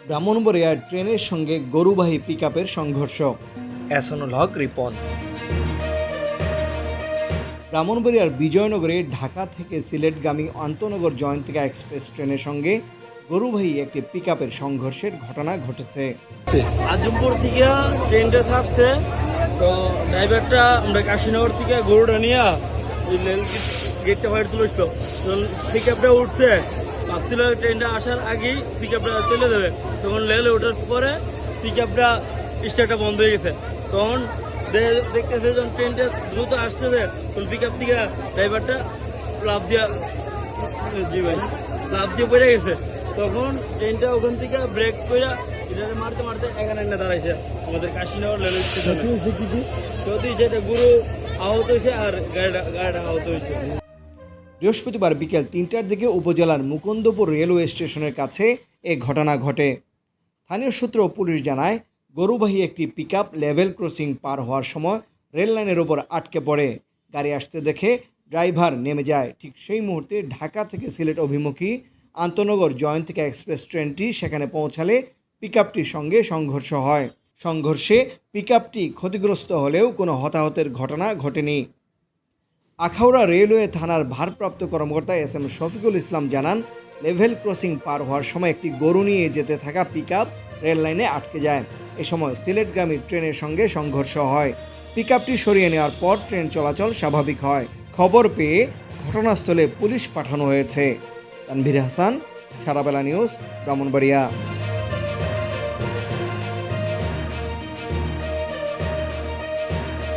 ব্রাহ্মণবাড়িয়ার ট্রেনের সঙ্গে গরুবাহী পিকআপের সংঘর্ষ। এহসানুল হক রিপন। ব্রাহ্মণবাড়িয়ার বিজয়নগরে ঢাকা থেকে সিলেটগামী আন্তনগর জয়ন্তিকা এক্সপ্রেস ট্রেনের সঙ্গে গরুবাহী একটি পিকআপের সংঘর্ষের ঘটনা ঘটেছে। আজমপুর থেকে ট্রেনটা ছাড়ছে, তো ড্রাইভারটা আমরা কাশীনগর থেকে গরুটা নিয়ে ওই রেল গেটটা বাইরে তুলে আসলো। পিকআপটা উঠছে, ভাবছিল ট্রেনটা আসার আগেই পিকআপটা চলে যাবে। তখন রেলে ওঠার পরে পিকআপটা স্টার্টটা বন্ধ হয়ে গেছে। তখন দেখতেছে যখন ট্রেনটা দ্রুত আসতেছে, তখন পিকআপ থেকে ড্রাইভারটা লাফ দিয়ে পড়ে গেছে। তখন ট্রেনটা ওখান থেকে ব্রেক করে মারতে মারতে এখানে একটা দাঁড়াইছে আমাদের কাশীনগর রেল স্টেশনে। যদি যেটা গুরু আহত হয়েছে আর গাড়িটা আহত হয়েছে। বৃহস্পতিবার বিকেল ৩টার দিকে উপজেলার মুকুন্দপুর রেলওয়ে স্টেশনের কাছে এ ঘটনা ঘটে। স্থানীয় সূত্র পুলিশ জানায়, গরুবাহী একটি পিকআপ লেভেল ক্রসিং পার হওয়ার সময় রেল লাইনের ওপর আটকে পড়ে। গাড়ি আসতে দেখে ড্রাইভার নেমে যায়। ঠিক সেই মুহূর্তে ঢাকা থেকে সিলেট অভিমুখী আন্তনগর জয়ন্তিকা এক্সপ্রেস ট্রেনটি সেখানে পৌঁছালে পিকআপটির সঙ্গে সংঘর্ষ হয়। সংঘর্ষে পিকআপটি ক্ষতিগ্রস্ত হলেও কোনো হতাহতের ঘটনা ঘটেনি। আখাউড়া রেলওয়ে থানার ভারপ্রাপ্ত কর্মকর্তা এস এম শফিকুল ইসলাম জানান, লেভেল ক্রসিং পার হওয়ার সময় একটি গরু নিয়ে যেতে থাকা পিকআপ রেল লাইনে আটকে যায়। এ সময় সিলেটগামী ট্রেনের সঙ্গে সংঘর্ষ হয়। পিকআপটি সরিয়ে নেওয়ার পর ট্রেন চলাচল স্বাভাবিক হয়। খবর পেয়ে ঘটনাস্থলে পুলিশ পাঠানো হয়েছে। তানভীর হাসান, সারাবেলা নিউজ, ব্রাহ্মণবাড়িয়া।